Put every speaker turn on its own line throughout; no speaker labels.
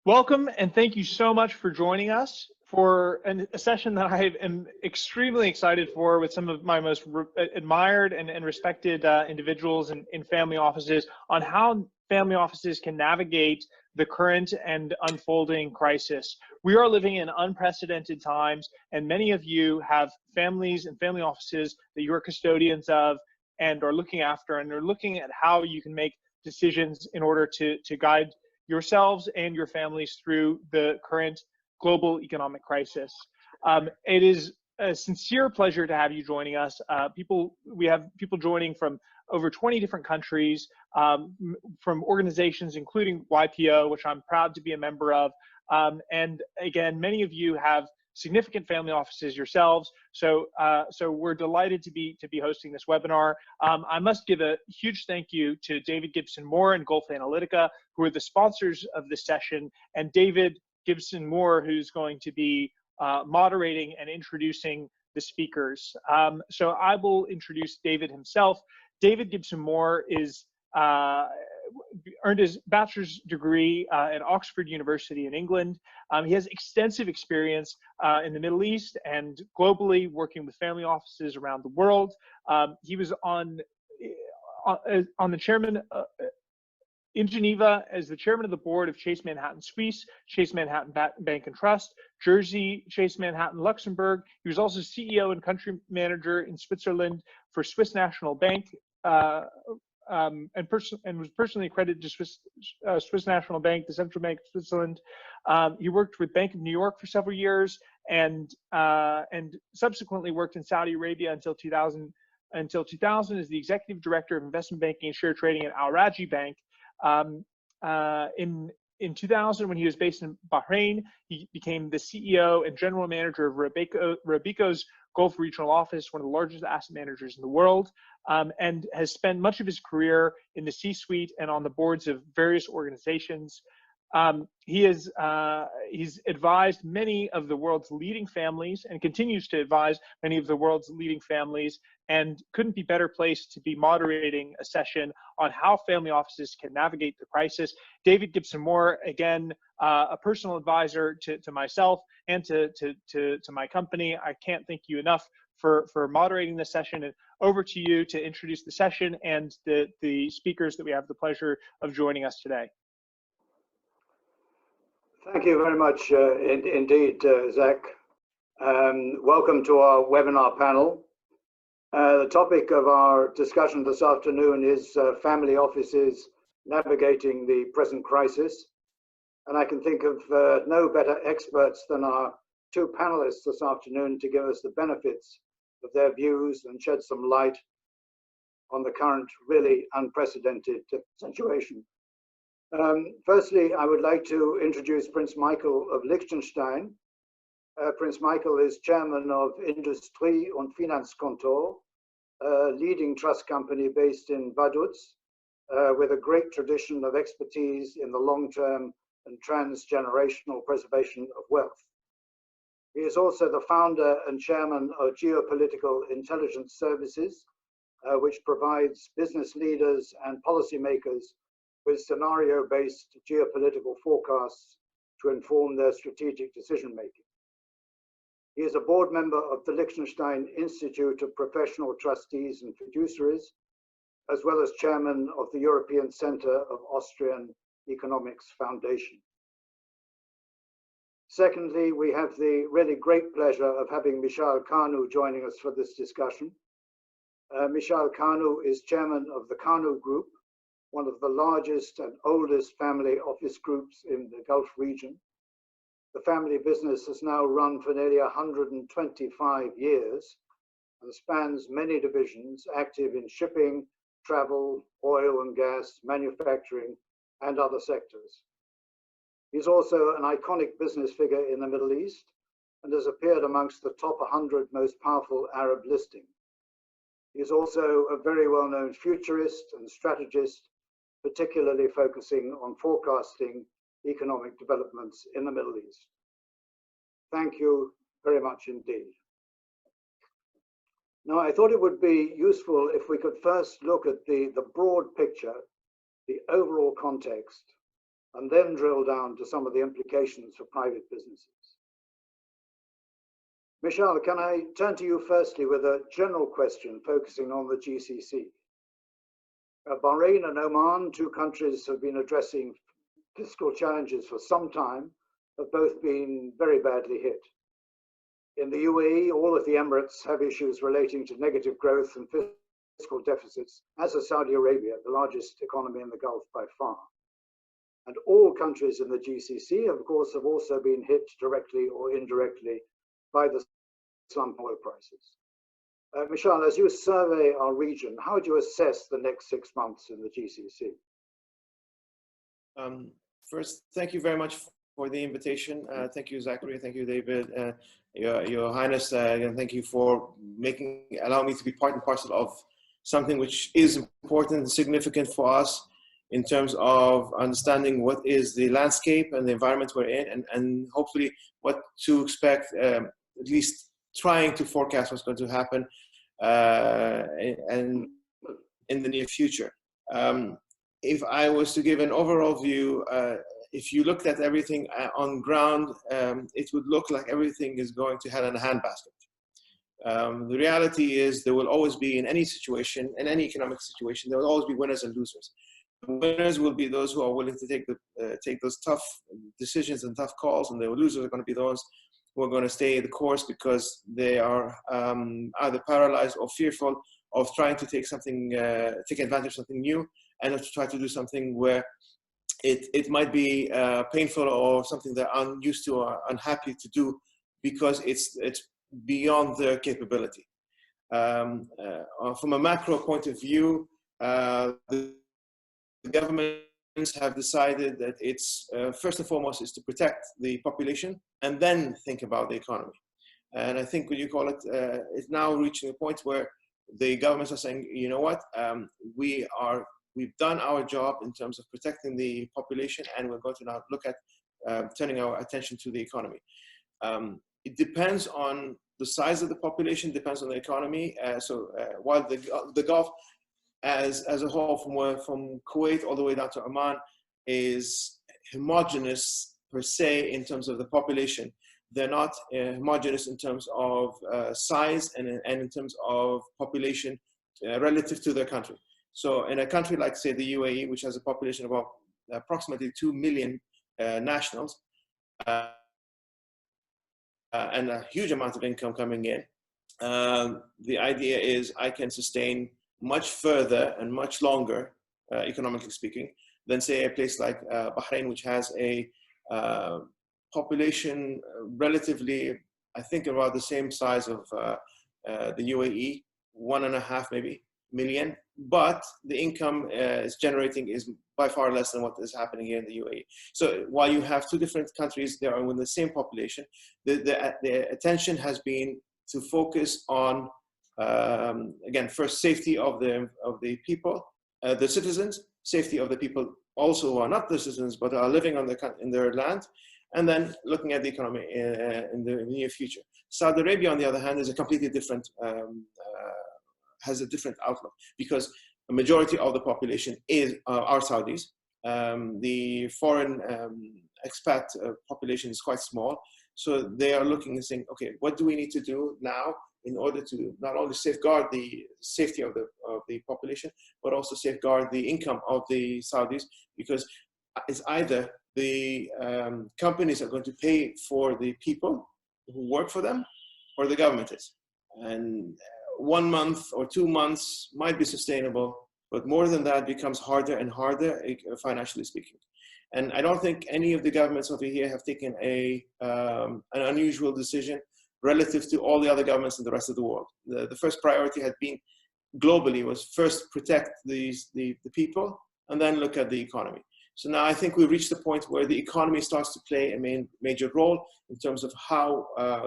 Welcome, and thank you so much for joining us for a session that I am extremely excited for with some of my most admired and respected individuals in family offices on how family offices can navigate the current and unfolding crisis. We are living in unprecedented times, and many of you have families and family offices that you are custodians of and are looking after, and are looking at how you can make decisions in order to guide yourselves and your families through the current global economic crisis. It is a sincere pleasure to have you joining us. We have people joining from over 20 different countries, from organizations including YPO, which I'm proud to be a member of. And again, many of you have significant family offices yourselves, so we're delighted to be hosting this webinar. I must give a huge thank you to David Gibson-Moore and Gulf Analytica, who are the sponsors of this session, and David Gibson-Moore, who's going to be moderating and introducing the speakers. So I will introduce David himself. David Gibson-Moore is earned his bachelor's degree at Oxford University in England. He has extensive experience in the Middle East and globally, working with family offices around the world. He was on the chairman in Geneva as the chairman of the board of Chase Manhattan Suisse, Chase Manhattan Bank and Trust, Jersey, Chase Manhattan Luxembourg. He was also CEO and country manager in Switzerland for Swiss National Bank, and was personally accredited to Swiss National Bank, the Central Bank of Switzerland. He worked with Bank of New York for several years, and subsequently worked in Saudi Arabia until 2000 as the executive director of investment banking and share trading at Al Rajhi Bank. In 2000, when he was based in Bahrain, he became the CEO and general manager of Robeco's Gulf Regional Office, one of the largest asset managers in the world, and has spent much of his career in the C-suite and on the boards of various organizations. He's advised many of the world's leading families and continues to advise many of the world's leading families, and couldn't be better placed to be moderating a session on how family offices can navigate the crisis. David Gibson-Moore, again, a personal advisor to myself and to my company. I can't thank you enough for moderating this session, and over to you to introduce the session and the speakers that we have the pleasure of joining us today.
Thank you very much indeed, Zach. Welcome to our webinar panel. The topic of our discussion this afternoon is family offices navigating the present crisis. And I can think of no better experts than our two panelists this afternoon to give us the benefits of their views and shed some light on the current really unprecedented situation. Firstly, I would like to introduce Prince Michael of Liechtenstein. Prince Michael is chairman of Industrie- und Finanzkontor, a leading trust company based in Vaduz, with a great tradition of expertise in the long-term and transgenerational preservation of wealth. He is also the founder and chairman of Geopolitical Intelligence Services, which provides business leaders and policymakers with scenario-based geopolitical forecasts to inform their strategic decision-making. He is a board member of the Liechtenstein Institute of Professional Trustees and Fiduciaries, as well as chairman of the European Center of Austrian Economics Foundation. Secondly, we have the really great pleasure of having Mishal Kanoo joining us for this discussion. Mishal Kanoo is chairman of the Kanoo Group, one of the largest and oldest family office groups in the Gulf region. The family business has now run for nearly 125 years and spans many divisions active in shipping, travel, oil and gas, manufacturing, and other sectors. He's also an iconic business figure in the Middle East and has appeared amongst the top 100 most powerful Arab listings. He is also a very well-known futurist and strategist, particularly focusing on forecasting economic developments in the Middle East. Thank you very much indeed. Now, I thought it would be useful if we could first look at the broad picture, the overall context, and then drill down to some of the implications for private businesses. Mishal, can I turn to you firstly with a general question focusing on the GCC? Bahrain and Oman, two countries have been addressing fiscal challenges for some time, have both been very badly hit. In the UAE, all of the Emirates have issues relating to negative growth and fiscal deficits, as is Saudi Arabia, the largest economy in the Gulf by far. And all countries in the GCC, of course, have also been hit directly or indirectly by the slump oil prices. Mishal, as you survey our region, how do you assess the next 6 months in the GCC?
First, thank you very much for the invitation. Thank you, Zachary. Thank you, David. Your Highness, and thank you for allowing me to be part and parcel of something which is important and significant for us in terms of understanding what is the landscape and the environment we're in, and hopefully what to expect, at least trying to forecast what's going to happen and in the near future. If I was to give an overall view, if you looked at everything on ground, it would look like everything is going to hell in a handbasket. The reality is there will always be, in any situation, in any economic situation, there will always be winners and losers. The winners will be those who are willing to take those tough decisions and tough calls, and the losers are going to be those who are going to stay the course because they are either paralyzed or fearful of trying to take advantage of something new, and to try to do something where it might be painful or something they're unused to or unhappy to do because it's beyond their capability. From a macro point of view, the governments have decided that it's first and foremost is to protect the population and then think about the economy. And I think what you call it, it's now reaching a point where the governments are saying, you know what, we've done our job in terms of protecting the population, and we're going to now look at turning our attention to the economy. It depends on the size of the population, depends on the economy. While the Gulf as a whole, from Kuwait all the way down to Oman, is homogeneous per se in terms of the population, they're not homogeneous in terms of size and in terms of population relative to their country. So in a country like, say, the UAE, which has a population of about approximately 2 million nationals, and a huge amount of income coming in, the idea is I can sustain much further and much longer, economically speaking, than, say, a place like Bahrain, which has a population relatively, I think, about the same size of the UAE, 1.5 maybe million, but the income is generating is by far less than what is happening here in the UAE. So while you have two different countries, they are with the same population, the attention has been to focus on, again, first safety of the people, the citizens, safety of the people also who are not the citizens but are living on in their land, and then looking at the economy in the near future. Saudi Arabia, on the other hand, is a completely different, has a different outlook, because a majority of the population are Saudis. The foreign expat population is quite small, so they are looking and saying, okay, what do we need to do now in order to not only safeguard the safety of the population, but also safeguard the income of the Saudis, because it's either the companies are going to pay for the people who work for them, or the government is. And 1 month or 2 months might be sustainable, but more than that becomes harder and harder, financially speaking. And I don't think any of the governments over here have taken an unusual decision relative to all the other governments in the rest of the world. The first priority had been globally was first protect the people and then look at the economy. So now I think we've reached the point where the economy starts to play a major role in terms of how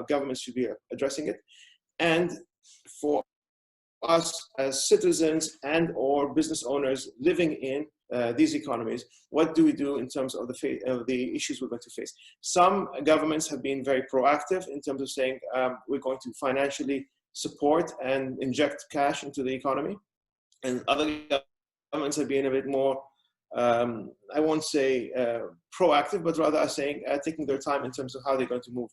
governments should be addressing it. And for us as citizens and or business owners living in these economies, what do we do in terms of the issues we're going to face? Some governments have been very proactive in terms of saying we're going to financially support and inject cash into the economy, and other governments have been a bit more I won't say proactive, but rather are saying taking their time in terms of how they're going to move.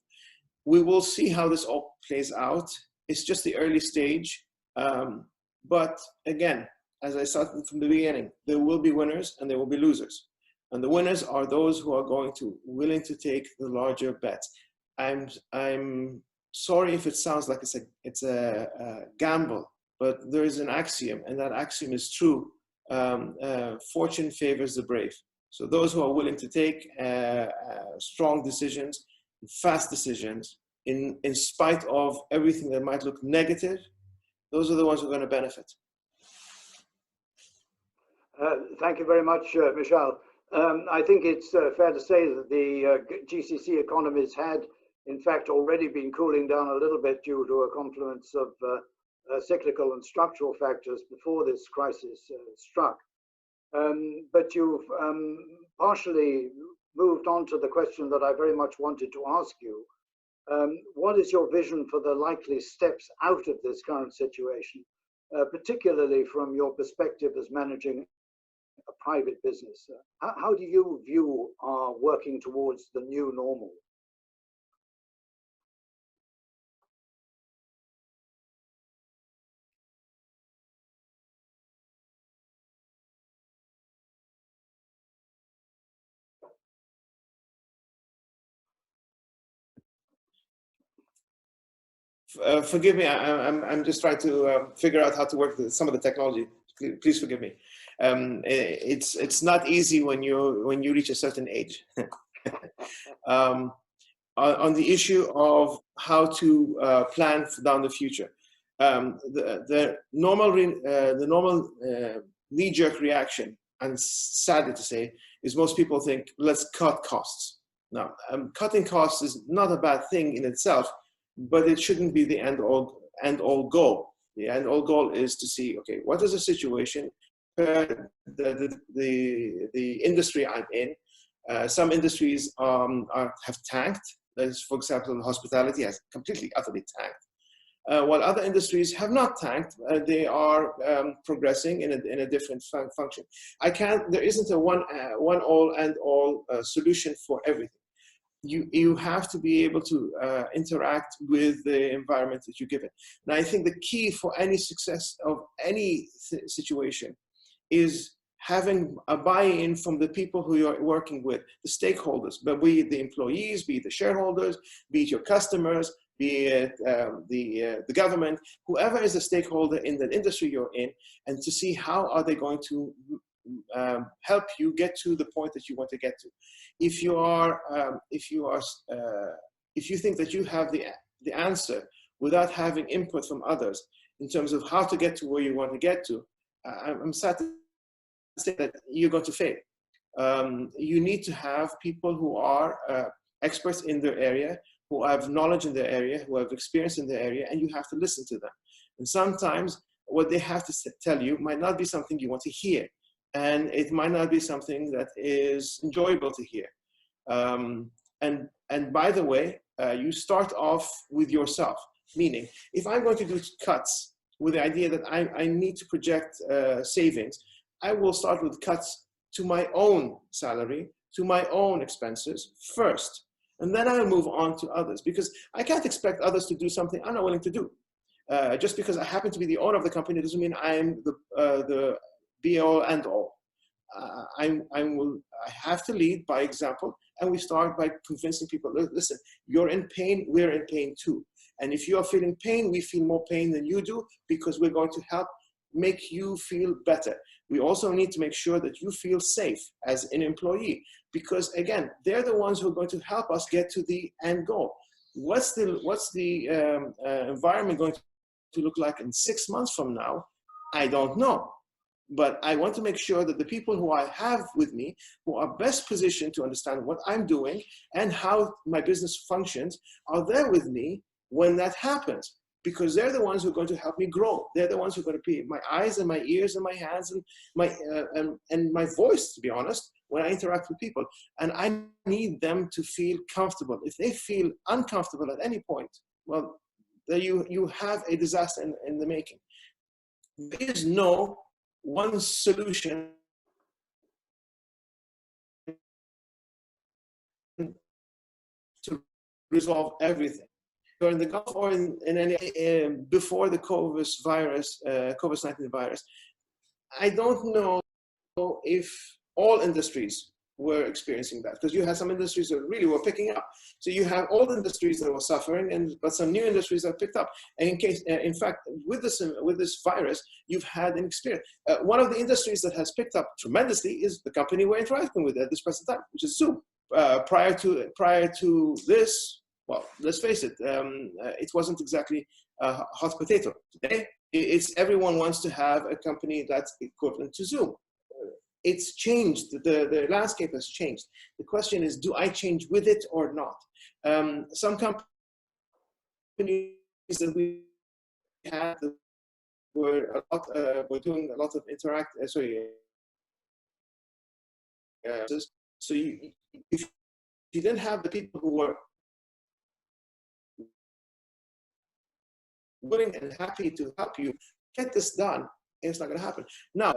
We will see how this all plays out. It's just the early stage. But again, as I started from the beginning, there will be winners and there will be losers. And the winners are those who are willing to take the larger bets. I'm sorry if it sounds like it's a gamble, but there is an axiom, and that axiom is true. Fortune favors the brave. So those who are willing to take strong decisions, fast decisions, in spite of everything that might look negative, those are the ones who are going to benefit.
Thank you very much, Mishal. I think it's fair to say that the GCC economies had, in fact, already been cooling down a little bit due to a confluence of cyclical and structural factors before this crisis struck. But you've partially moved on to the question that I very much wanted to ask you. What is your vision for the likely steps out of this current situation, particularly from your perspective as managing a private business? How do you view our working towards the new normal?
Forgive me, I'm just trying to figure out how to work some of the technology. Please forgive me. It's not easy when you reach a certain age. On the issue of how to plan down the future, the normal knee-jerk reaction, and sadly to say, is most people think, let's cut costs. Now, cutting costs is not a bad thing in itself, but it shouldn't be the end all goal. The end all goal is to see, okay, what is the situation? The industry I'm in. Some industries have tanked. For example, hospitality has completely, utterly tanked. While other industries have not tanked, they are progressing in a different function. There isn't a one all and all solution for everything. You have to be able to interact with the environment that you're given. And I think the key for any success of any situation is having a buy-in from the people who you're working with, the stakeholders, but be it the employees, be it the shareholders, be it your customers, be it the government, whoever is a stakeholder in the industry you're in, and to see how are they going to help you get to the point that you want to get to. If you think that you have the answer without having input from others in terms of how to get to where you want to get to, I'm sad to say that you're going to fail. You need to have people who are experts in their area, who have knowledge in their area, who have experience in their area, and you have to listen to them. And sometimes what they have to tell you might not be something you want to hear. And it might not be something that is enjoyable to hear. And by the way, you start off with yourself. Meaning, if I'm going to do cuts with the idea that I need to project savings, I will start with cuts to my own salary, to my own expenses first. And then I'll move on to others, because I can't expect others to do something I'm not willing to do. Just because I happen to be the owner of the company doesn't mean I'm the be all and all. I have to lead by example, and we start by convincing people, listen, you're in pain, we're in pain too. And if you are feeling pain, we feel more pain than you do, because we're going to help make you feel better. We also need to make sure that you feel safe as an employee, because again, they're the ones who are going to help us get to the end goal. What's the environment going to look like in 6 months from now? I don't know. But I want to make sure that the people who I have with me, who are best positioned to understand what I'm doing and how my business functions, are there with me when that happens. Because they're the ones who are going to help me grow. They're the ones who are going to be my eyes and my ears and my hands and my voice, to be honest, when I interact with people. And I need them to feel comfortable. If they feel uncomfortable at any point, well, you have a disaster in the making. There is no one solution resolve everything. So in the Gulf or in any before the COVID-19 virus, I don't know if all industries were experiencing that, because you had some industries that really were picking up. So you have all industries that were suffering, but some new industries that picked up. And in fact, with this virus, you've had an experience. One of the industries that has picked up tremendously is the company we're interacting with at this present time, which is Zoom. Prior to this, well, let's face it, it wasn't exactly a hot potato. Today, everyone wants to have a company that's equivalent to Zoom. It's changed. The landscape has changed. The question is, do I change with it or not? Some companies that we had were doing a lot of so if you didn't have the people who were willing and happy to help you get this done, it's not going to happen. Now,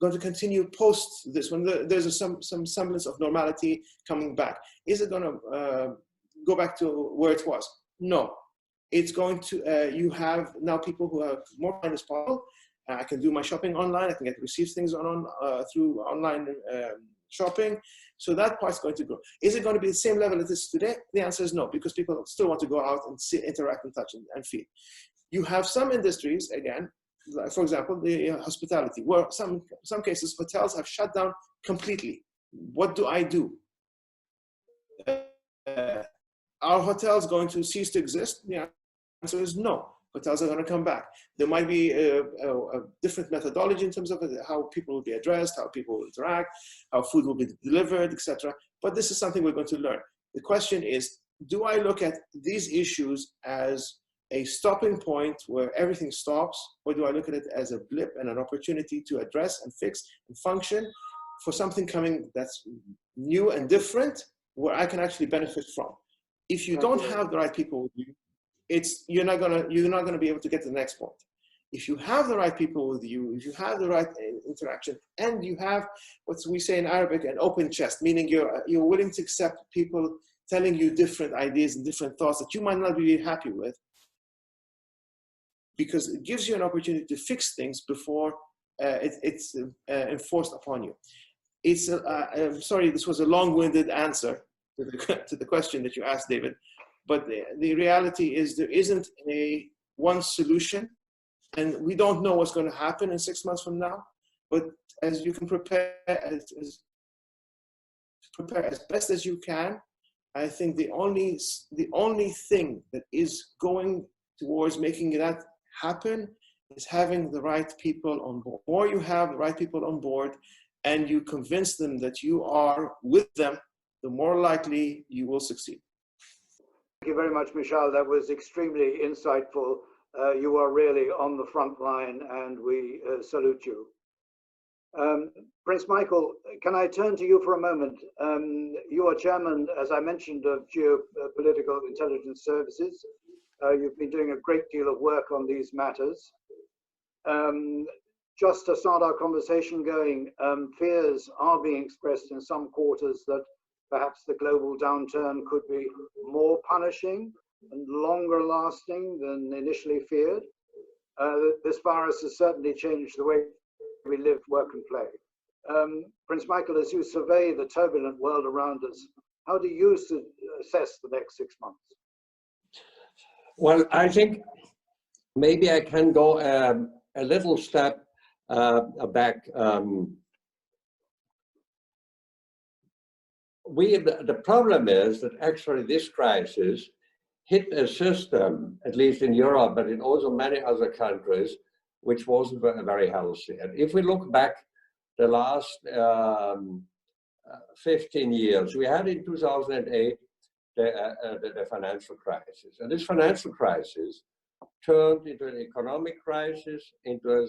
going to continue post this when there's some semblance of normality coming back. Is it going to go back to where it was? No. It's going to, you have now people who have more time as possible. I can do my shopping online. I can receive things through online shopping. So that part's going to grow. Is it going to be the same level as it is today? The answer is no, because people still want to go out and see, interact and touch and feel. You have some industries, again, like for example, the hospitality, where some cases hotels have shut down completely. What do I do? Are hotels going to cease to exist? The answer is no. Hotels are going to come back. There might be a different methodology in terms of how people will be addressed, how people will interact, how food will be delivered, etc. But this is something we're going to learn. The question is, do I look at these issues as a stopping point where everything stops, or do I look at it as a blip and an opportunity to address and fix and function for something coming that's new and different, where I can actually benefit from? If you don't have the right people with you, you're not gonna be able to get to the next point. If you have the right people with you, if you have the right interaction, and you have what we say in Arabic, an open chest, meaning you're willing to accept people telling you different ideas and different thoughts that you might not be happy with, because it gives you an opportunity to fix things before it's enforced upon you. I'm sorry, this was a long-winded answer to the question that you asked, David, but the reality is there isn't one solution, and we don't know what's going to happen in 6 months from now. But as you can prepare as best as you can, I think the only thing that is going towards making that happen is having the right people on board. The more you have the right people on board and you convince them that you are with them, the more likely you will succeed.
Thank you very much, Mishal. That was extremely insightful. You are really on the front line, and we salute you. Prince Michael, can I turn to you for a moment? You are chairman, as I mentioned, of Geopolitical Intelligence Services. You've been doing a great deal of work on these matters. Just to start our conversation going, fears are being expressed in some quarters that perhaps the global downturn could be more punishing and longer lasting than initially feared. This virus has certainly changed the way we live, work and play. Prince Michael, as you survey the turbulent world around us, how do you assess the next 6 months?
Well, I think maybe I can go a little step back. The problem is that actually this crisis hit a system, at least in Europe, but in also many other countries, which wasn't very healthy. And if we look back the last 15 years, we had in 2008 the financial crisis. And this financial crisis turned into an economic crisis, into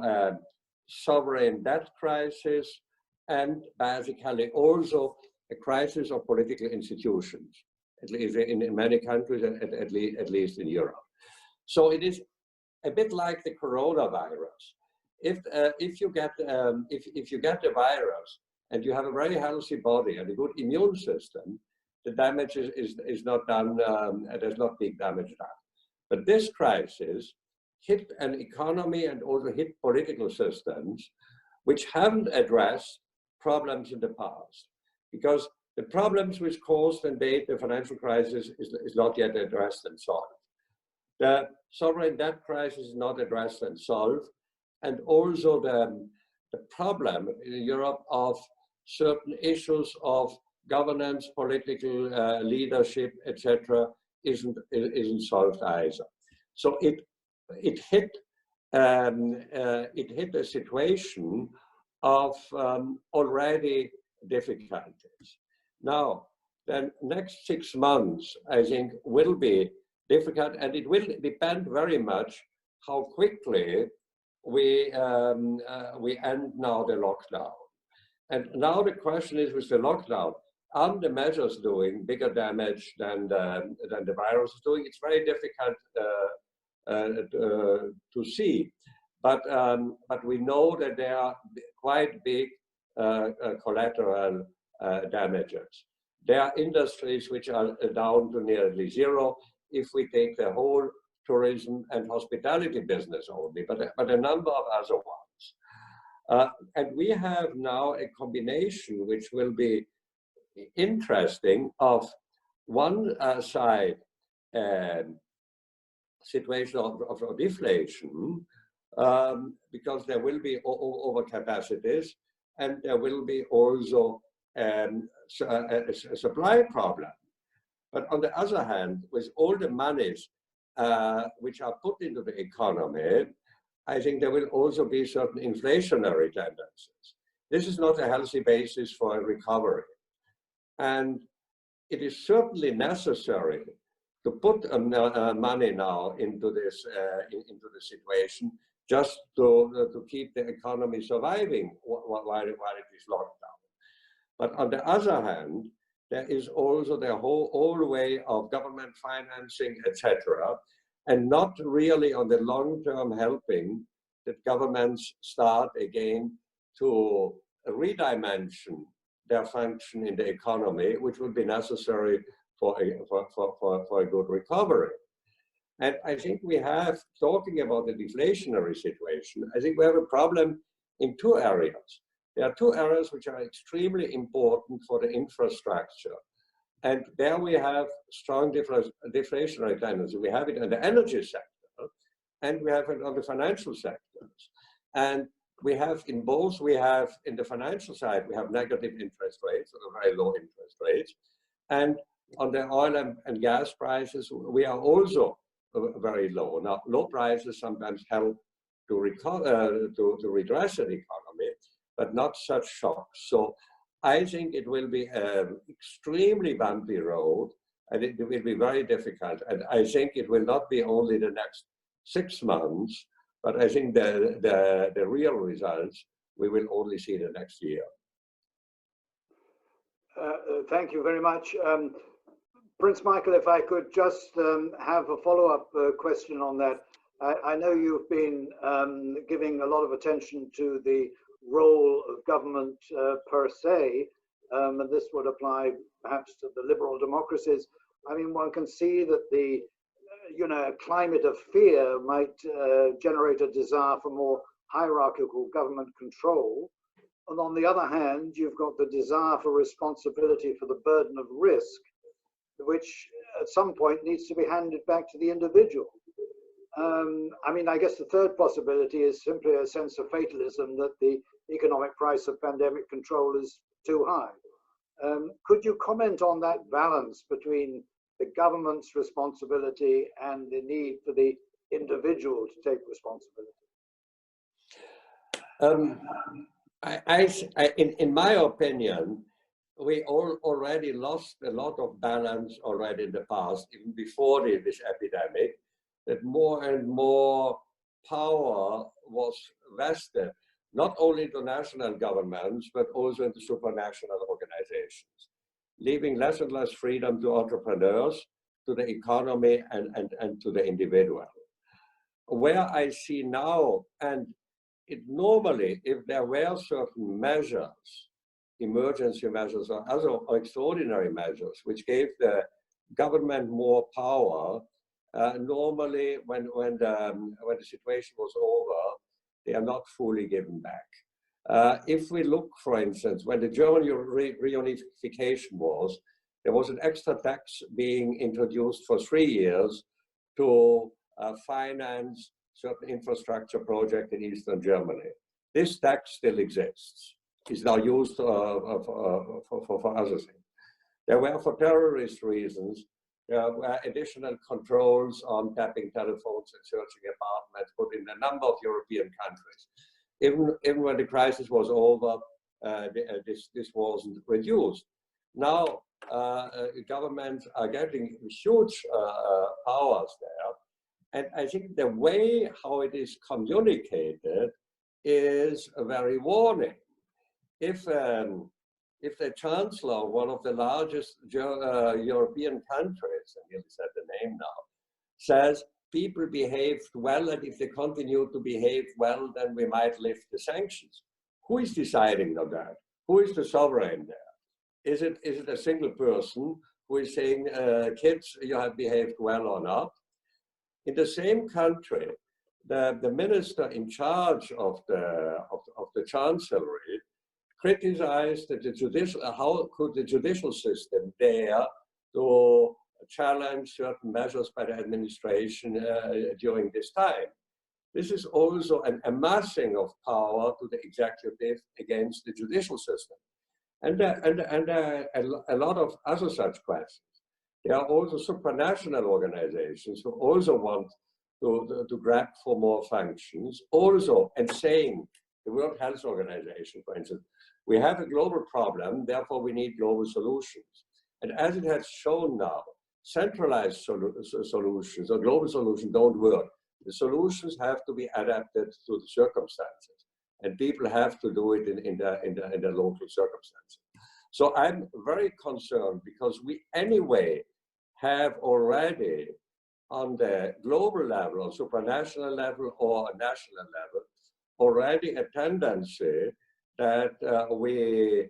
a sovereign debt crisis, and basically also a crisis of political institutions, at least in many countries, at least in Europe. So it is a bit like the coronavirus. If you get the virus and you have a very healthy body and a good immune system, the damage is not done, there's not big damage done. But this crisis hit an economy and also hit political systems which haven't addressed problems in the past. Because the problems which caused and made the financial crisis is not yet addressed and solved. The sovereign debt crisis is not addressed and solved. And also the problem in Europe of certain issues of governance, political leadership, etc., isn't solved either. So it hit a situation of already difficulties. Now, the next 6 months, I think, will be difficult, and it will depend very much how quickly we end now the lockdown. And now the question is, with the lockdown, are the measures doing bigger damage than the virus is doing? It's very difficult to see, but we know that there are quite big collateral damages. There are industries which are down to nearly zero if we take the whole tourism and hospitality business only, but a number of other ones. And we have now a combination which will be interesting of one side situation of deflation, because there will be overcapacities, and there will be also a supply problem. But on the other hand, with all the monies which are put into the economy, I think there will also be certain inflationary tendencies. This is not a healthy basis for a recovery. And it is certainly necessary to put money now into this situation, just to keep the economy surviving while it is locked down. But on the other hand, there is also the whole way of government financing, etc., and not really on the long-term helping that governments start again to redimension their function in the economy, which would be necessary for a good recovery. And I think we have, talking about the deflationary situation, I think we have a problem in two areas. There are two areas which are extremely important for the infrastructure. And there we have strong deflationary tendency. We have it in the energy sector, and we have it on the financial sectors. And we have in both, we have in the financial side, we have negative interest rates, or very low interest rates. And on the oil and gas prices, we are also very low. Now, low prices sometimes help to redress an economy, but not such shocks. So I think it will be an extremely bumpy road, and it will be very difficult. And I think it will not be only the next 6 months, but I think the real results we will only see the next year.
Thank you very much. Prince Michael, if I could just have a follow-up question on that. I know you've been giving a lot of attention to the role of government per se, and this would apply perhaps to the liberal democracies. I mean, one can see that the climate of fear might generate a desire for more hierarchical government control. And on the other hand, you've got the desire for responsibility for the burden of risk, which at some point needs to be handed back to the individual. I mean, I guess the third possibility is simply a sense of fatalism that the economic price of pandemic control is too high. Could you comment on that balance between the government's responsibility and the need for the individual to take responsibility?
In my opinion, we already lost a lot of balance already in the past, even before this epidemic, that more and more power was vested, not only into national governments, but also into supranational organizations, leaving less and less freedom to entrepreneurs, to the economy, and to the individual. Where I see now, and it normally, if there were certain measures emergency measures or other extraordinary measures, which gave the government more power. Normally, when the situation was over, they are not fully given back. If we look, for instance, when the German reunification was, there was an extra tax being introduced for 3 years to finance certain infrastructure project in Eastern Germany. This tax still exists. It's now used for other things. There were, for terrorist reasons, there were additional controls on tapping telephones and searching apartments put in a number of European countries. Even when the crisis was over, this wasn't reduced. Now, governments are getting huge powers there. And I think the way how it is communicated is very warning. If the chancellor of one of the largest European countries, I nearly said the name now, says people behaved well, and if they continue to behave well, then we might lift the sanctions. Who is deciding on that? Who is the sovereign there? Is it a single person who is saying, kids, you have behaved well or not? In the same country, the minister in charge of the chancellery criticized the judicial, how could the judicial system dare to challenge certain measures by the administration during this time. This is also an amassing of power to the executive against the judicial system. And a lot of other such questions. There are also supranational organizations who also want to grab for more functions, also, and saying, the World Health Organization, for instance, we have a global problem, therefore we need global solutions. And as it has shown now, centralized solutions or global solutions don't work. The solutions have to be adapted to the circumstances, and people have to do it in the local circumstances. So I'm very concerned because we anyway have already on the global level, or supranational level, or national level, already a tendency that we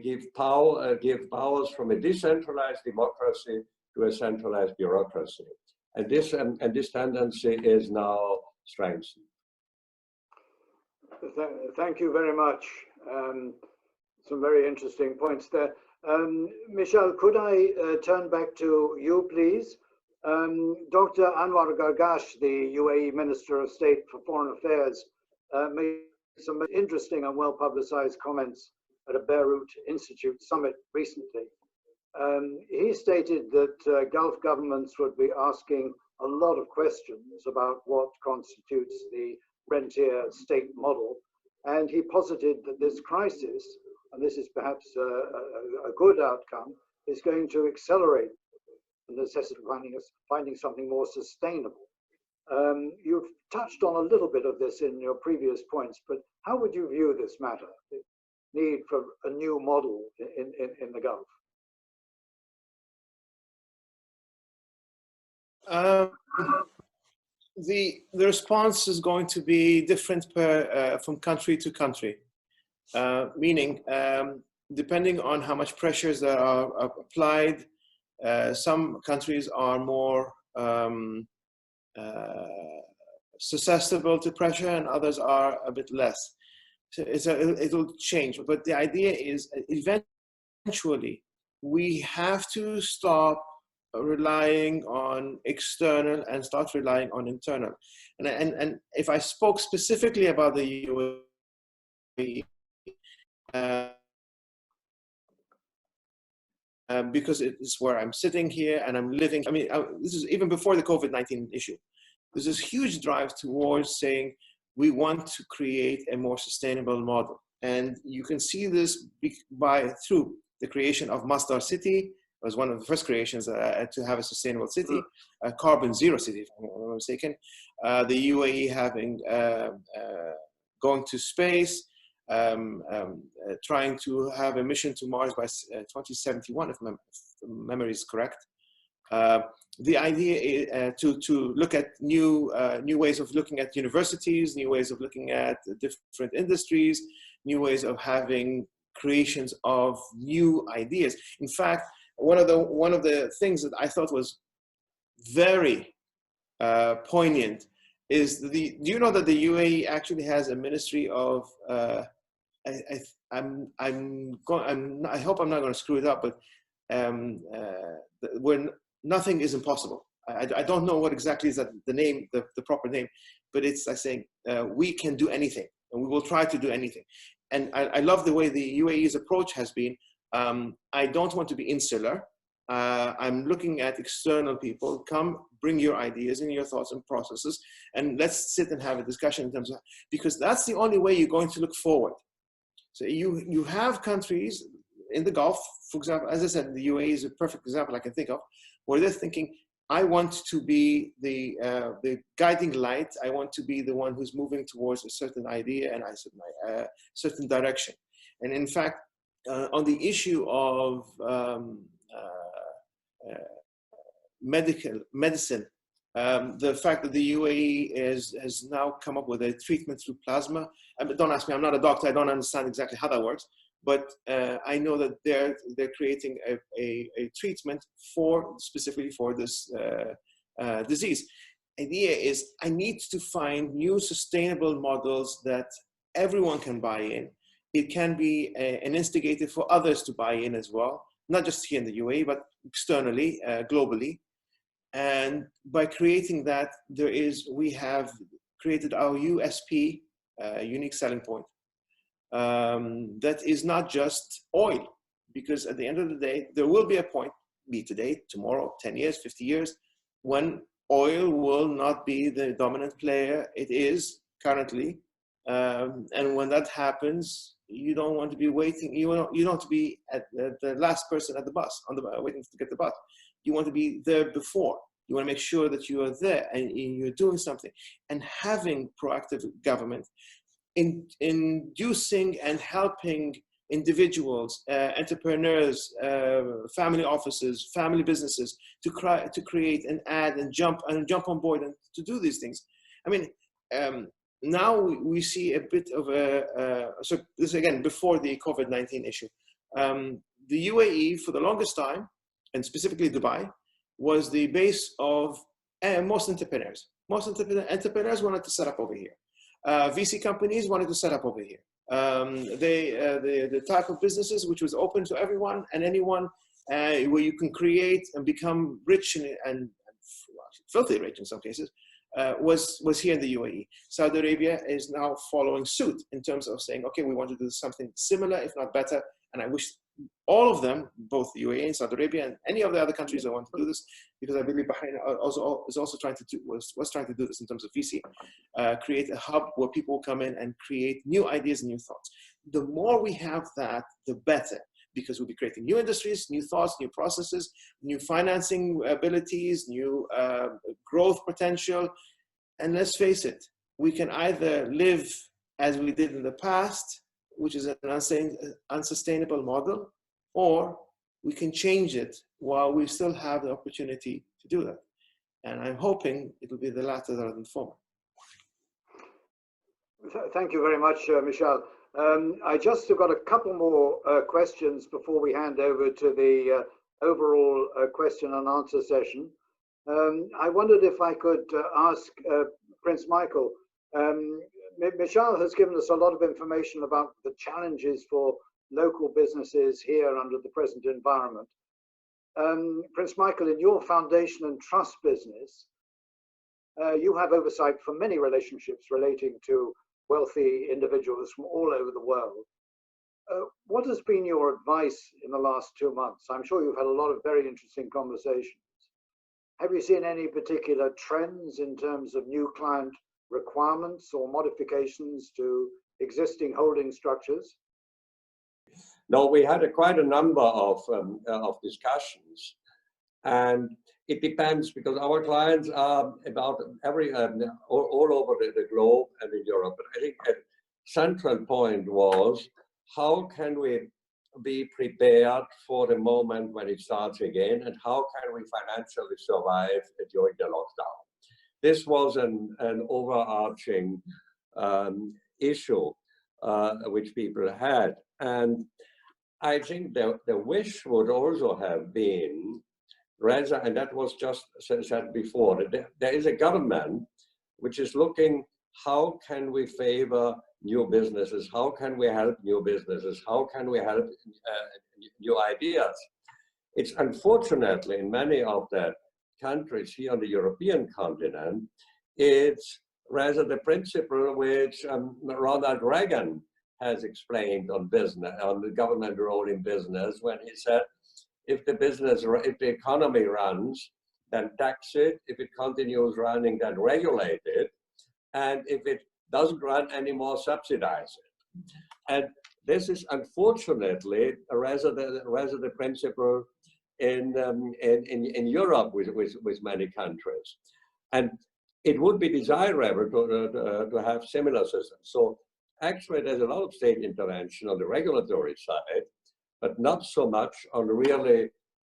give powers from a decentralized democracy to a centralized bureaucracy. And this tendency is now strengthened.
Thank you very much. Some very interesting points there. Mishal, could I turn back to you, please? Dr. Anwar Gargash, the UAE Minister of State for Foreign Affairs, made some interesting and well-publicized comments at a Beirut Institute summit recently. He stated that Gulf governments would be asking a lot of questions about what constitutes the rentier state model, and he posited that this crisis, and this is perhaps a good outcome, is going to accelerate the necessity of finding something more sustainable. You've touched on a little bit of this in your previous points, but how would you view this matter, the need for a new model in the Gulf?
The response is going to be different from country to country, meaning depending on how much pressures that are applied, some countries are more susceptible to pressure and others are a bit less. So it'll change, but the idea is eventually we have to stop relying on external and start relying on internal. And if I spoke specifically about the UAE, because it's where I'm sitting here and I'm living. I mean, this is even before the COVID-19 issue. There's this huge drive towards saying we want to create a more sustainable model. And you can see this through the creation of Masdar City. It was one of the first creations to have a sustainable city, a carbon zero city, if I'm not mistaken. The UAE having going to space, trying to have a mission to Mars by 2071, if memory is correct. The idea to look at new ways of looking at universities, new ways of looking at different industries, new ways of creations of new ideas. In fact, one of the things that I thought was very poignant is do you know that the UAE actually has a ministry of I hope I'm not going to screw it up, but where nothing is impossible. I don't know what exactly is that the name, the proper name, but it's like saying we can do anything and we will try to do anything. And I love the way the UAE's approach has been. I don't want to be insular. I'm looking at external people. Come, bring your ideas and your thoughts and processes, and let's sit and have a discussion in terms of, because that's the only way you're going to look forward. So you have countries in the Gulf, for example, as I said, the UAE is a perfect example I can think of, where they're thinking, I want to be the guiding light. I want to be the one who's moving towards a certain idea and a certain direction. And in fact, on the issue of medicine, the fact that the UAE has now come up with a treatment through plasma. Don't ask me, I'm not a doctor, I don't understand exactly how that works, but I know that they're creating a treatment specifically for this disease. Idea is, I need to find new sustainable models that everyone can buy in. It can be an instigator for others to buy in as well, not just here in the UAE, but externally, globally. And by creating that, we have created our USP, unique selling point, that is not just oil, because at the end of the day, there will be a point, be today, tomorrow, 10 years, 50 years, when oil will not be the dominant player it is currently. And when that happens, you don't want to be waiting. You don't want to be at the last person at the bus, waiting to get the bus. You want to be there before. You want to make sure that you are there and you're doing something. And having proactive government, inducing and helping individuals, entrepreneurs, family offices, family businesses to create and add and jump on board and to do these things. I mean, now we see a bit of so this again before the COVID-19 issue. The UAE for the longest time, and specifically Dubai, was the base of most entrepreneurs. Most entrepreneurs wanted to set up over here. VC companies wanted to set up over here. The type of businesses which was open to everyone and anyone, where you can create and become rich and filthy rich in some cases, was here in the UAE. Saudi Arabia is now following suit in terms of saying, okay, we want to do something similar, if not better. And I wish all of them, both the UAE and Saudi Arabia and any of the other countries that want to do this, because I believe Bahrain was also trying to do this in terms of VC, create a hub where people will come in and create new ideas and new thoughts. The more we have that, the better, because we'll be creating new industries, new thoughts, new processes, new financing abilities, new growth potential. And let's face it, we can either live as we did in the past, which is an unsustainable model, or we can change it while we still have the opportunity to do that. And I'm hoping it will be the latter rather than the former.
Thank you very much, Mishal. I just have got a couple more questions before we hand over to the overall question and answer session. I wondered if I could ask Prince Michael. Mishal has given us a lot of information about the challenges for local businesses here under the present environment. Prince Michael, in your foundation and trust business, you have oversight for many relationships relating to wealthy individuals from all over the world. What has been your advice in the last 2 months? I'm sure you've had a lot of very interesting conversations. Have you seen any particular trends in terms of new client requirements or modifications to existing holding structures?
No, we had quite a number of discussions, and it depends because our clients are about all over the globe and in Europe. But I think a central point was, how can we be prepared for the moment when it starts again, and how can we financially survive during the lockdown? This was an overarching issue. which people had. And I think the wish would also have been, rather, and that was just said before, that there is a government which is looking, how can we favor new businesses? How can we help new businesses? How can we help new ideas? It's unfortunately in many of the countries here on the European continent, it's rather the principle which Ronald Reagan has explained on business, on the government role in business, when he said, if the economy runs, then tax it. If it continues running, then regulate it. And if it doesn't run anymore, subsidize it. And this is unfortunately rather the principle in Europe with many countries. And it would be desirable to have similar systems. So actually, there's a lot of state intervention on the regulatory side, but not so much on really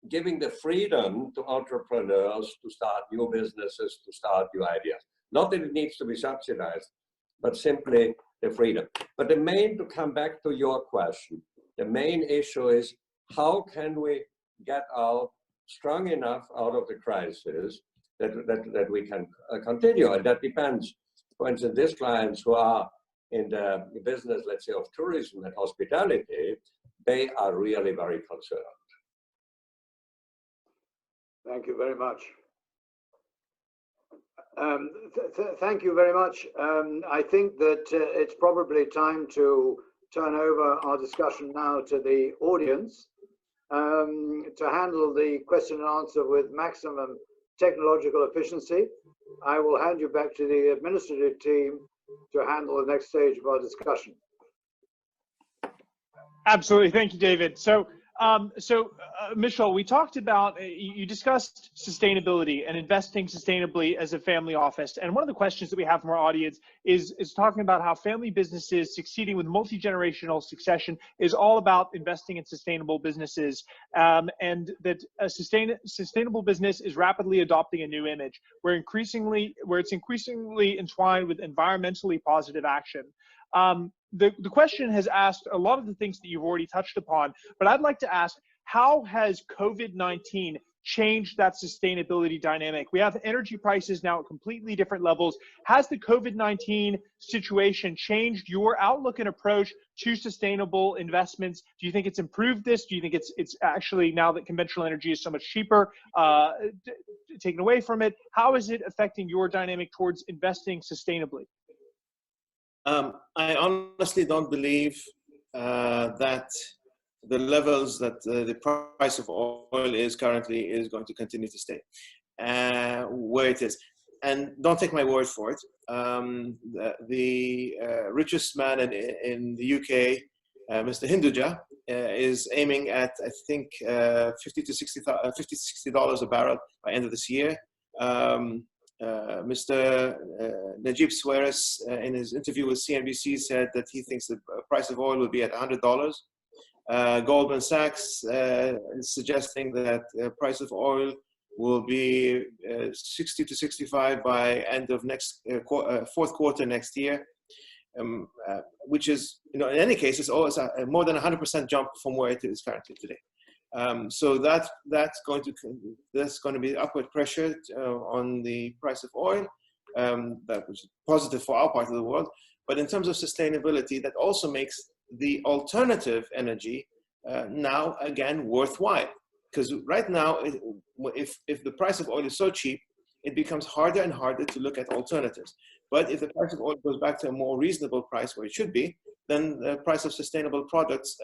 giving the freedom to entrepreneurs to start new businesses, to start new ideas. Not that it needs to be subsidized, but simply the freedom. But to come back to your question, the main issue is how can we get out strong enough out of the crisis that we can continue, and that depends. For instance, these clients who are in the business, let's say, of tourism and hospitality, they are really very concerned.
Thank you very much. Thank you very much. I think that it's probably time to turn over our discussion now to the audience to handle the question and answer with maximum technological efficiency. I will hand you back to the administrative team to handle the next stage of our discussion.
Absolutely. Thank you, David. So, Mishal, we talked about, you discussed sustainability and investing sustainably as a family office. And one of the questions that we have from our audience is talking about how family businesses succeeding with multi-generational succession is all about investing in sustainable businesses. And that a sustainable business is rapidly adopting a new image where it's increasingly entwined with environmentally positive action. The question has asked a lot of the things that you've already touched upon, but I'd like to ask, how has COVID-19 changed that sustainability dynamic? We have energy prices now at completely different levels. Has the COVID-19 situation changed your outlook and approach to sustainable investments? Do you think it's improved this? Do you think it's actually, now that conventional energy is so much cheaper, taken away from it? How is it affecting your dynamic towards investing sustainably?
I honestly don't believe that the levels that the price of oil is currently is going to continue to stay where it is. And don't take my word for it. The richest man in the UK, Mr. Hinduja, is aiming at, I think, $50 to $60 a barrel by end of this year. Mr. Najib Suarez, in his interview with CNBC, said that he thinks the price of oil will be at $100. Goldman Sachs is suggesting that the price of oil will be 60 to 65 by end of fourth quarter next year, which is, in any case, it's always more than 100% jump from where it is currently today. So that's going to be upward pressure on the price of oil. That was positive for our part of the world. But in terms of sustainability, that also makes the alternative energy now again worthwhile. Because right now, if the price of oil is so cheap, it becomes harder and harder to look at alternatives. But if the price of oil goes back to a more reasonable price where it should be, then the price of sustainable products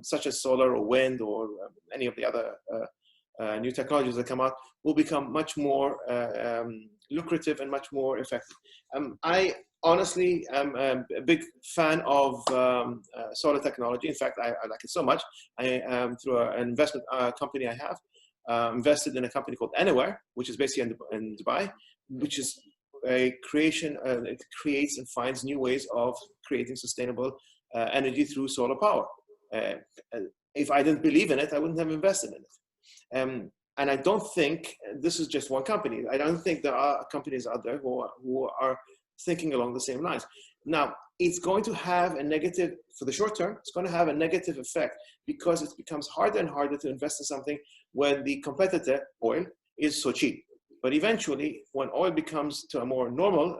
such as solar or wind or any of the other new technologies that come out will become much more lucrative and much more effective. I honestly am a big fan of solar technology. In fact, I like it so much. Through an investment company I have, invested in a company called Anywhere, which is based in Dubai, which is a creation, it creates and finds new ways of creating sustainable energy through solar power. If I didn't believe in it, I wouldn't have invested in it. And I don't think this is just one company. I don't think there are companies out there who are thinking along the same lines. Now, it's going to have a negative, for the short term, it's going to have a negative effect because it becomes harder and harder to invest in something when the competitor, oil, is so cheap. But eventually, when oil becomes to a more normal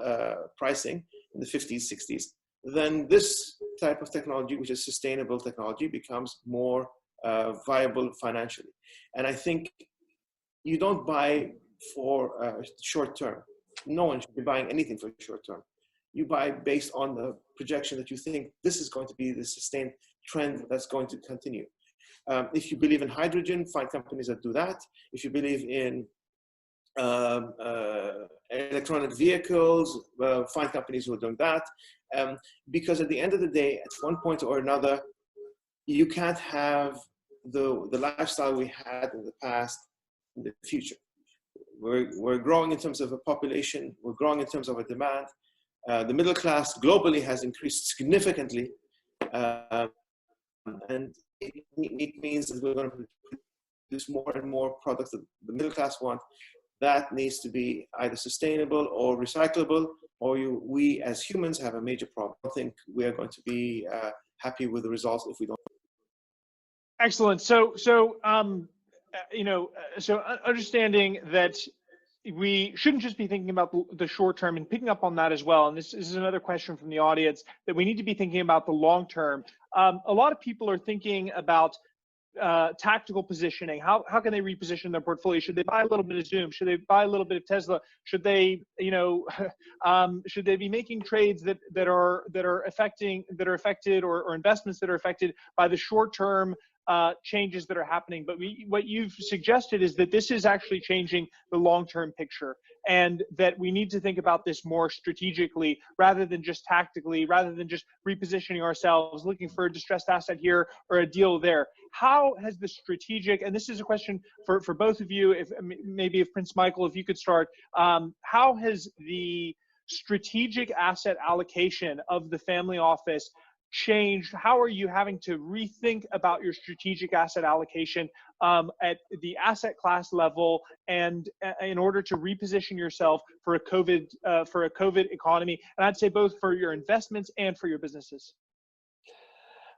pricing in the 50s, 60s, then this type of technology, which is sustainable technology, becomes more viable financially. And I think you don't buy for short term. No one should be buying anything for short term. You buy based on the projection that you think this is going to be the sustained trend that's going to continue. If you believe in hydrogen, find companies that do that. If you believe in electronic vehicles, find companies who are doing that. Because at the end of the day, at one point or another, you can't have the lifestyle we had in the past in the future. We're growing in terms of a population, we're growing in terms of a demand. The middle class globally has increased significantly, and it means that we're going to produce more and more products that the middle class want. That needs to be either sustainable or recyclable, or we as humans have a major problem. I think we are going to be happy with the results if we don't.
Excellent. So understanding that we shouldn't just be thinking about the short term, and picking up on that as well. And this is another question from the audience, that we need to be thinking about the long term. A lot of people are thinking about tactical positioning. How can they reposition their portfolio? Should they buy a little bit of Zoom? Should they buy a little bit of Tesla? Should they, should they be making trades that are affected, or investments that are affected by the short term changes that are happening? But what you've suggested is that this is actually changing the long-term picture, and that we need to think about this more strategically rather than just tactically, rather than just repositioning ourselves, looking for a distressed asset here or a deal there. How has the strategic, and this is a question for both of you, if Prince Michael, if you could start, how has the strategic asset allocation of the family office changed? How are you having to rethink about your strategic asset allocation at the asset class level, and in order to reposition yourself for a COVID economy? And I'd say both for your investments and for your businesses.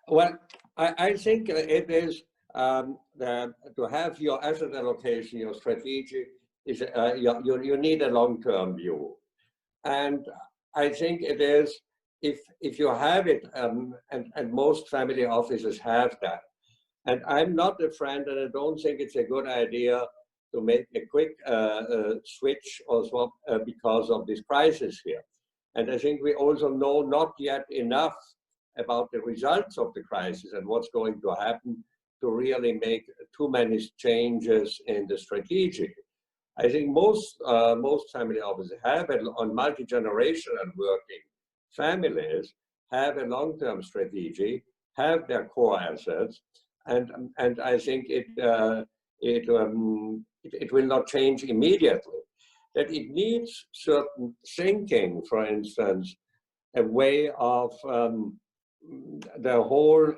Well, I think it is to have your asset allocation, your strategic, is you need a long-term view, and I think it is. If you have it, and most family offices have that, and I'm not a friend, and I don't think it's a good idea to make a quick switch or swap because of this crisis here. And I think we also know not yet enough about the results of the crisis and what's going to happen to really make too many changes in the strategic. I think most family offices have it on multi-generational working. Families have a long-term strategy, have their core assets, and I think it will not change immediately. That it needs certain thinking, for instance, a way of the whole.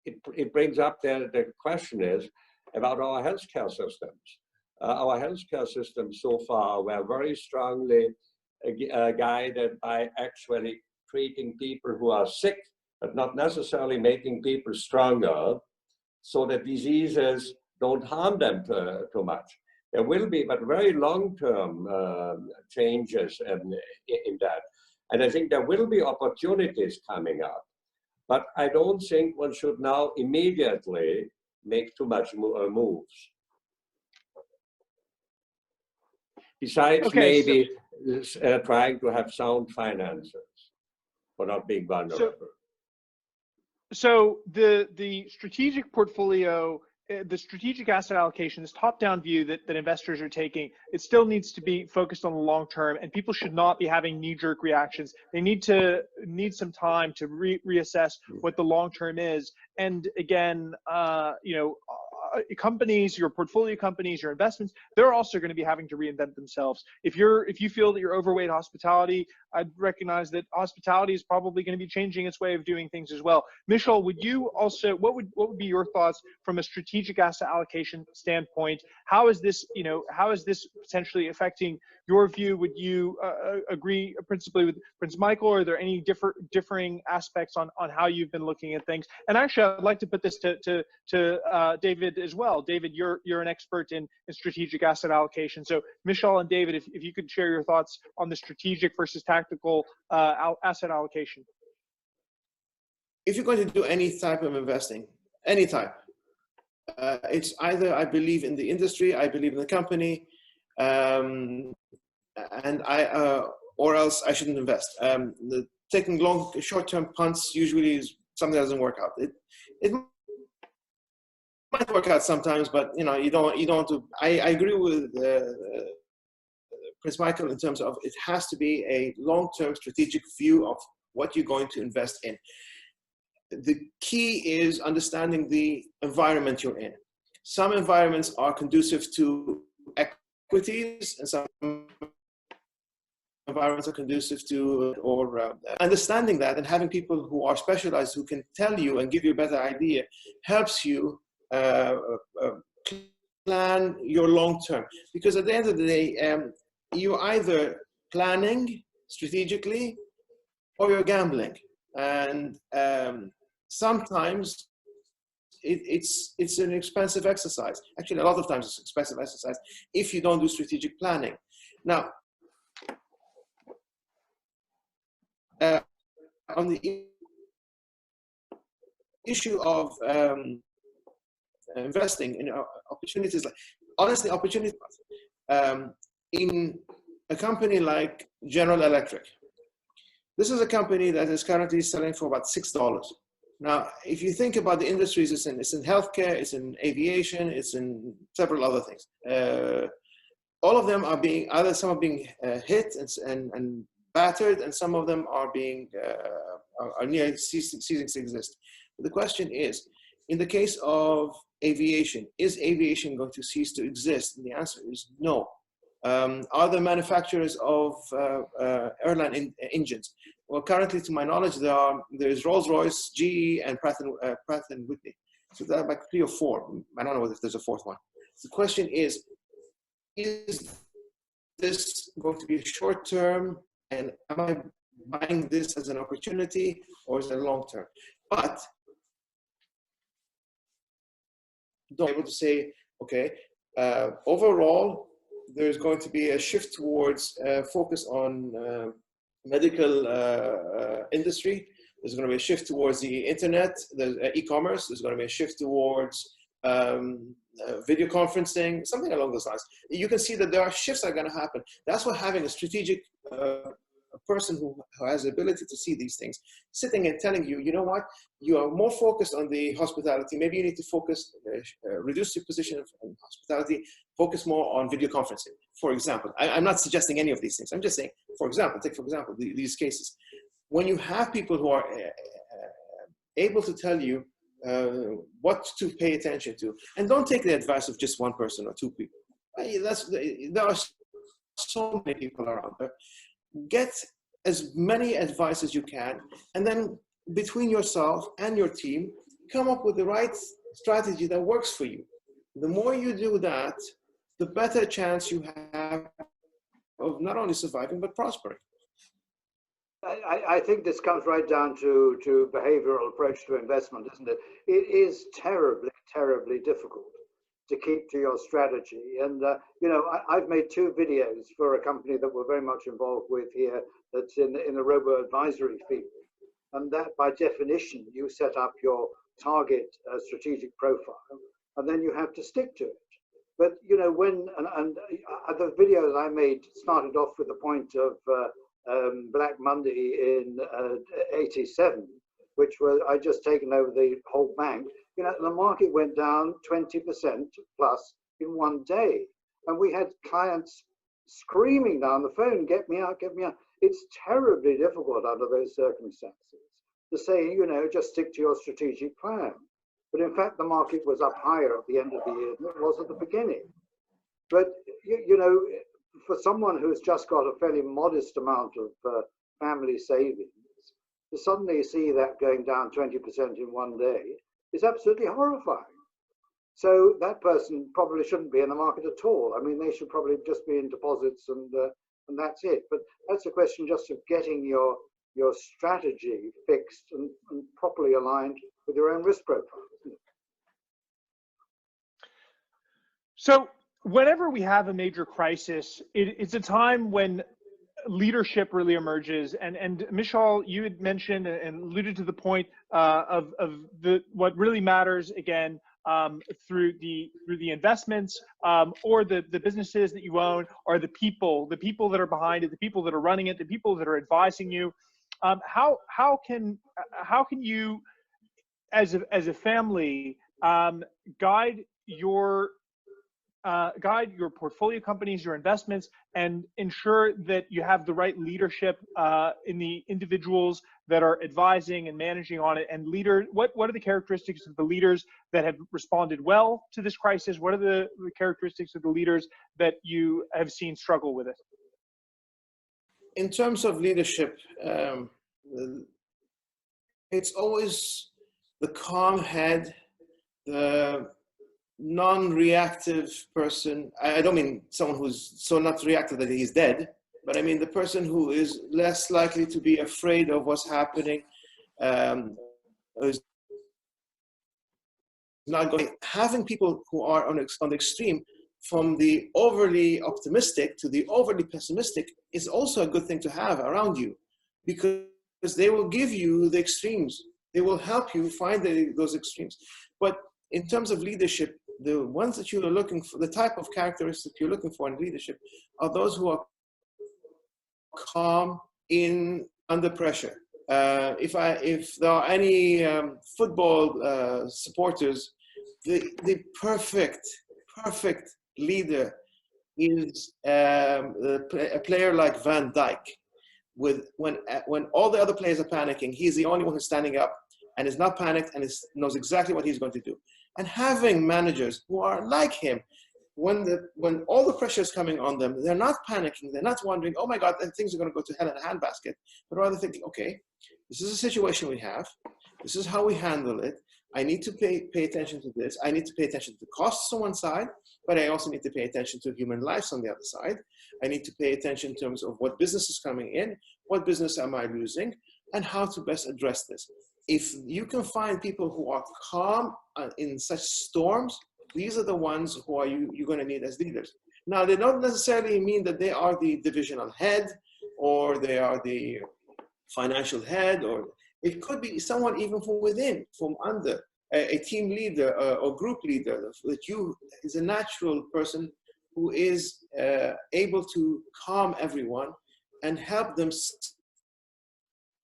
It brings up the question is about our healthcare systems. Our healthcare systems so far were very strongly guided by actually treating people who are sick, but not necessarily making people stronger, so that diseases don't harm them too much. There will be, but very long-term changes in that. And I think there will be opportunities coming up, but I don't think one should now immediately make too much moves. Besides, maybe trying to have sound finances for not being vulnerable.
So the strategic portfolio, the strategic asset allocation, this top-down view that investors are taking, it still needs to be focused on the long term, and people should not be having knee-jerk reactions. They need some time to reassess what the long term is. And again, companies, your portfolio companies, your investments, they're also going to be having to reinvent themselves. If you feel that you're overweight hospitality, I'd recognize that hospitality is probably going to be changing its way of doing things as well. Mishal, would you also, what would be your thoughts from a strategic asset allocation standpoint? How is this potentially affecting your view, would you agree principally with Prince Michael, or are there any differing aspects on how you've been looking at things? And actually, I'd like to put this to David as well. David, you're an expert in strategic asset allocation. So Mishal and David, if you could share your thoughts on the strategic versus tactical asset allocation.
If you're going to do any type of investing, any type, it's either I believe in the industry, I believe in the company, and or else I shouldn't invest. Taking short-term punts usually is something that doesn't work out. It might work out sometimes, but you don't want to. I agree with Prince Michael in terms of it has to be a long-term strategic view of what you're going to invest in. The key is understanding the environment you're in. Some environments are conducive to equities, and some environments are conducive to understanding that, and having people who are specialized who can tell you and give you a better idea helps you plan your long term. Because at the end of the day, you're either planning strategically or you're gambling, and sometimes it's an expensive exercise. Actually, a lot of times it's an expensive exercise if you don't do strategic planning. Now, on the issue of investing in opportunities, honestly, opportunities in a company like General Electric. This is a company that is currently selling for about $6. Now, if you think about the industries, it's in healthcare, it's in aviation, it's in several other things. All of them are being, some are being hit and battered, and some of them are being are near ceasing to exist. But the question is, in the case of aviation, is aviation going to cease to exist? And the answer is no. Are there manufacturers of airline engines? Well, currently, to my knowledge, there's Rolls-Royce, GE, and Pratt and Whitney. So there are like 3 or 4. I don't know if there's a 4th one. The question is this going to be short-term, and am I buying this as an opportunity, or is it long-term? But don't be able to say, okay, overall, there's going to be a shift towards focus on medical industry. There's going to be a shift towards the internet, the e-commerce. There's going to be a shift towards video conferencing, something along those lines. You can see that there are shifts that are going to happen. That's what having a strategic person who has the ability to see these things, sitting and telling you, you know what, you are more focused on the hospitality. Maybe you need to focus, reduce your position in hospitality, focus more on video conferencing, for example. I'm not suggesting any of these things. I'm just saying, for example, these cases. When you have people who are able to tell you what to pay attention to, and don't take the advice of just one person or 2 people. There are so many people around there. Get as many advice as you can, and then between yourself and your team, come up with the right strategy that works for you. The more you do that, the better chance you have of not only surviving, but prospering.
I think this comes right down to behavioral approach to investment, isn't it? It is terribly, terribly difficult to keep to your strategy. And, I've made 2 videos for a company that we're very much involved with here that's in the robo-advisory field. And that, by definition, you set up your target strategic profile, and then you have to stick to it. But, the videos I made started off with the point of Black Monday in '87, which was, I'd just taken over the whole bank. The market went down 20% plus in one day. And we had clients screaming down the phone, get me out, get me out. It's terribly difficult under those circumstances to say, just stick to your strategic plan. But in fact, the market was up higher at the end of the year than it was at the beginning. But, for someone who's just got a fairly modest amount of family savings, to suddenly see that going down 20% in one day is absolutely horrifying. So that person probably shouldn't be in the market at all. I mean, they should probably just be in deposits and and that's it. But that's a question just of getting your strategy fixed and properly aligned with your own risk profile, isn't it?
So whenever we have a major crisis, it's a time when leadership really emerges. And Mishal, you had mentioned and alluded to the point of what really matters again through the investments or the businesses that you own are the people that are behind it, the people that are running it, the people that are advising you. How can you as a family guide your portfolio companies, your investments, and ensure that you have the right leadership in the individuals that are advising and managing on it? And what are the characteristics of the leaders that have responded well to this crisis? What are the characteristics of the leaders that you have seen struggle with it?
In terms of leadership, it's always the calm head, the non-reactive person. I don't mean someone who's so not reactive that he's dead, but I mean the person who is less likely to be afraid of what's happening, is not going. Having people who are on the extreme, from the overly optimistic to the overly pessimistic, is also a good thing to have around you, because they will give you the extremes. They will help you find those extremes. But in terms of leadership, the ones that you are looking for, the type of characteristics you're looking for in leadership, are those who are calm under pressure. If there are any football supporters, the perfect leader is a player like Van Dijk. When all the other players are panicking, he's the only one who's standing up and is not panicked and knows exactly what he's going to do. And having managers who are like him, when all the pressure is coming on them, they're not panicking, they're not wondering, oh my God, things are going to go to hell in a handbasket, but rather thinking, okay, this is a situation we have, this is how we handle it. I need to pay attention to this. I need to pay attention to costs on one side, but I also need to pay attention to human lives on the other side. I need to pay attention in terms of what business is coming in, what business am I losing, and how to best address this. If you can find people who are calm in such storms, these are the ones who you're going to need as leaders. Now, they don't necessarily mean that they are the divisional head or they are the financial head, or it could be someone even from within, from under, a team leader or group leader that is a natural person who is able to calm everyone and help them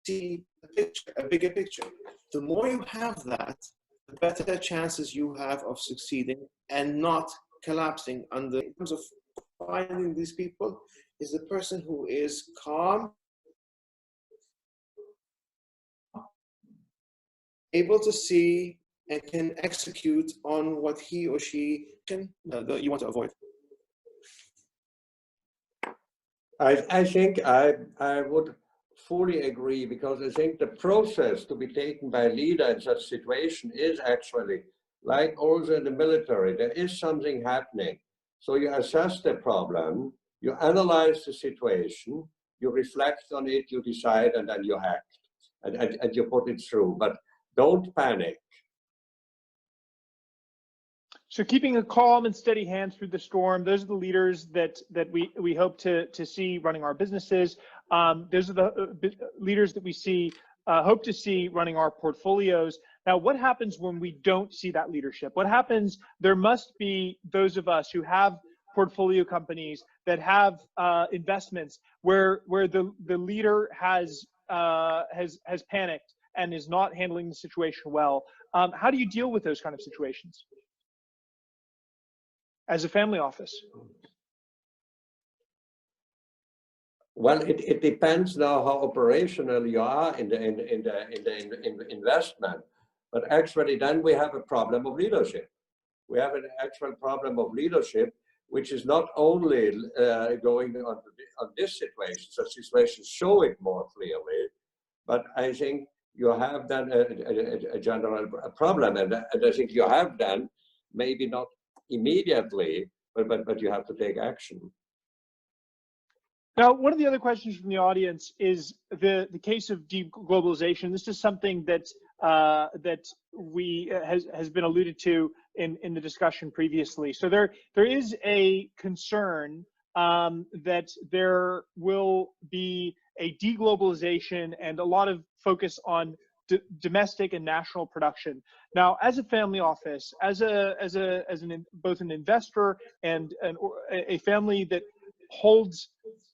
see a bigger picture. The more you have that, the better chances you have of succeeding and not collapsing under. In terms of finding these people, is the person who is calm, able to see and can execute on what he or she you want to avoid.
I think I would fully agree, because I think the process to be taken by a leader in such situation is actually, like also in the military, there is something happening. So you assess the problem, you analyze the situation, you reflect on it, you decide, and then you act, and you put it through. But don't panic.
So keeping a calm and steady hand through the storm, those are the leaders that we hope to see running our businesses. Those are the leaders that we hope to see running our portfolios. Now, what happens when we don't see that leadership? What happens? There must be those of us who have portfolio companies that have investments where the leader has panicked and is not handling the situation well. How do you deal with those kind of situations as a family office?
Well, it depends now how operational you are in the investment, but actually then we have a problem of leadership. We have an actual problem of leadership, which is not only going on this situation, such situations show it more clearly, but I think you have then a general problem, and I think you have then, maybe not immediately, but you have to take action.
Now, one of the other questions from the audience is the case of deglobalization. This is something that has been alluded to in the discussion previously. So there is a concern that there will be a deglobalization and a lot of focus on domestic and national production. Now, as a family office, both an investor and a family that holds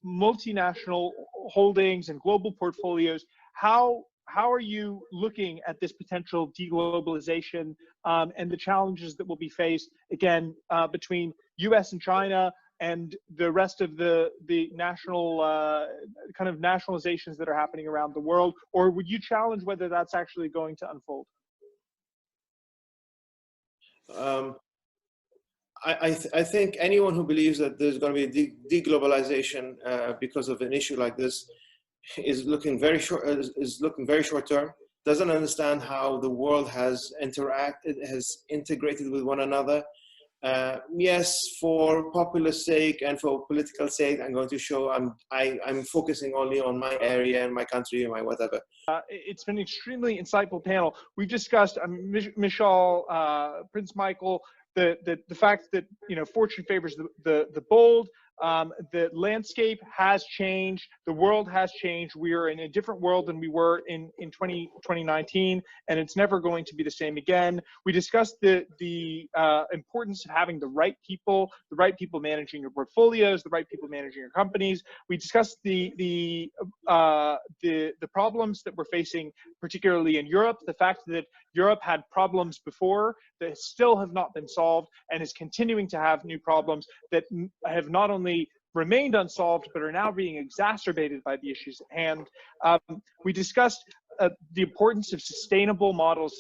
multinational holdings and global portfolios, how are you looking at this potential deglobalization and the challenges that will be faced again between U.S. and China and the rest of the national kind of nationalizations that are happening around the world? Or would you challenge whether that's actually going to unfold?
I think anyone who believes that there's going to be deglobalization because of an issue like this is looking very short term. Doesn't understand how the world has integrated with one another. Yes, for populist sake and for political sake, I'm going to show I'm focusing only on my area and my country and my whatever.
It's been an extremely insightful panel. We discussed Mishal, Prince Michael, the fact that fortune favors the bold. The landscape has changed. The world has changed. We are in a different world than we were in 2019, and it's never going to be the same again. We discussed the importance of having the right people managing your portfolios, the right people managing your companies. We discussed the problems that we're facing, particularly in Europe. The fact that Europe had problems before that still have not been solved and is continuing to have new problems that have not only remained unsolved but are now being exacerbated by the issues at hand. We discussed the importance of sustainable models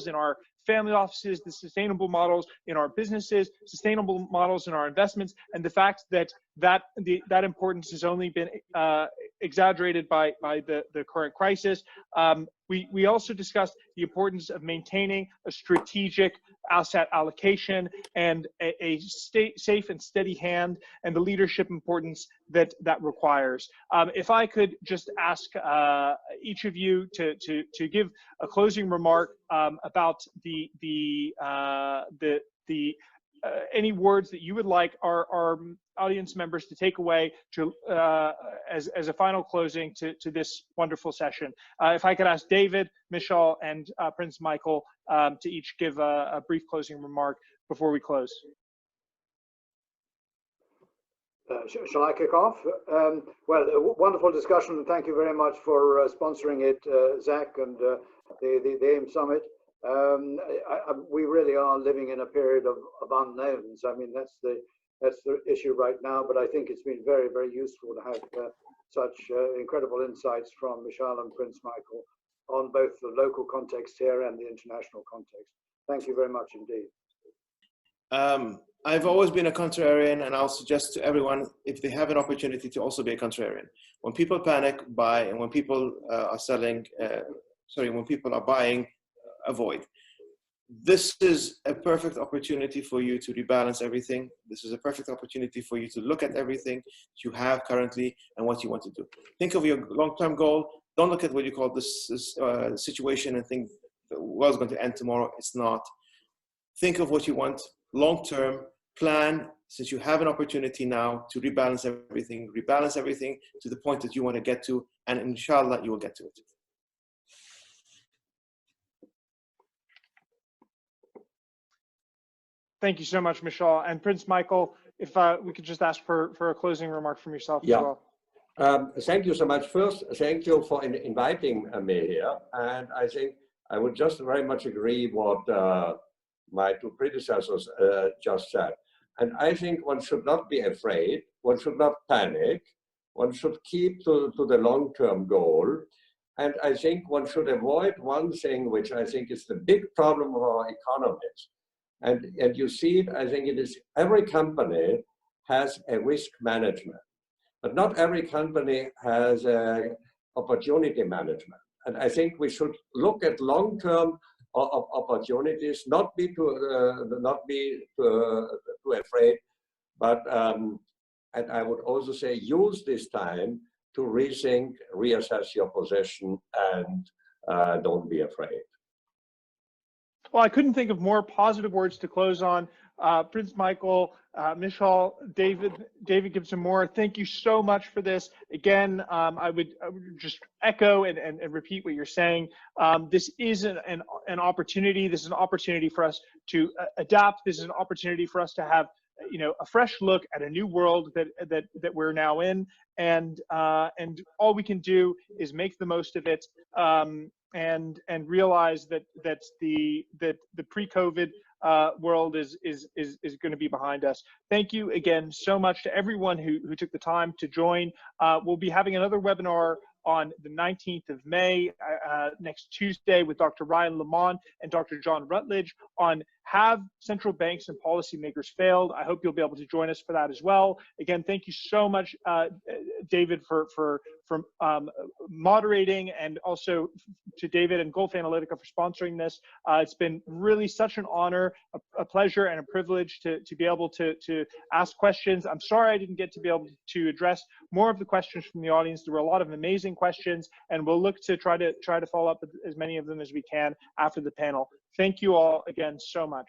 in our family offices, the sustainable models in our businesses, sustainable models in our investments, and the fact that that importance has only been exaggerated by the current crisis. We also discussed the importance of maintaining a strategic asset allocation and a safe and steady hand, and the leadership importance that requires. If I could just ask each of you to give a closing remark about any words that you would like our audience members to take away to as a final closing to this wonderful session. If I could ask David, Mishal, and Prince Michael to each give a brief closing remark before we close.
Shall I kick off? Well, a wonderful discussion. Thank you very much for sponsoring it, Zach, and the AIM Summit. We really are living in a period of unknowns. I mean, that's the issue right now, but I think it's been very, very useful to have such incredible insights from Mishal and Prince Michael on both the local context here and the international context. Thank you very much indeed.
I've always been a contrarian, and I'll suggest to everyone, if they have an opportunity, to also be a contrarian. When people panic, buy, and when people are selling, when people are buying, avoid. This is a perfect opportunity for you to rebalance everything. This is a perfect opportunity for you to look at everything that you have currently and what you want to do. Think of your long-term goal. Don't look at what you call this situation and think the world's going to end tomorrow. It's not. Think of what you want long-term. Plan, since you have an opportunity now to rebalance everything to the point that you want to get to, and inshallah you will get to it.
Thank you so much, Mishal. And Prince Michael, if we could just ask for a closing remark from yourself as well.
Thank you so much. First, thank you for inviting me here. And I think I would just very much agree what my two predecessors just said. And I think one should not be afraid, one should not panic, one should keep to the long-term goal. And I think one should avoid one thing, which I think is the big problem of our economies. And you see it, I think it is every company has a risk management, but not every company has a opportunity management. And I think we should look at long-term opportunities, not be too afraid, but And I would also say use this time to rethink, reassess your position, and don't be afraid.
Well, I couldn't think of more positive words to close on. Prince Michael, Mishal, David Gibson-Moore, thank you so much for this. Again, I would just echo and repeat what you're saying. This is an opportunity. This is an opportunity for us to adapt. This is an opportunity for us to have, a fresh look at a new world that we're now in, and all we can do is make the most of it, and realize that the pre-COVID world is going to be behind us. Thank you again so much to everyone who took the time to join. We'll be having another webinar on the 19th of May, next Tuesday, with Dr. Ryan Lemand and Dr. John Rutledge on Have Central Banks and Policymakers Failed? I hope you'll be able to join us for that as well. Again, thank you so much, David, for moderating, and also to David and Gulf Analytica for sponsoring this. It's been really such an honor, a pleasure, and a privilege to be able to ask questions. I'm sorry I didn't get to be able to address more of the questions from the audience. There were a lot of amazing questions, and we'll look to try to follow up with as many of them as we can after the panel. Thank you all again so much.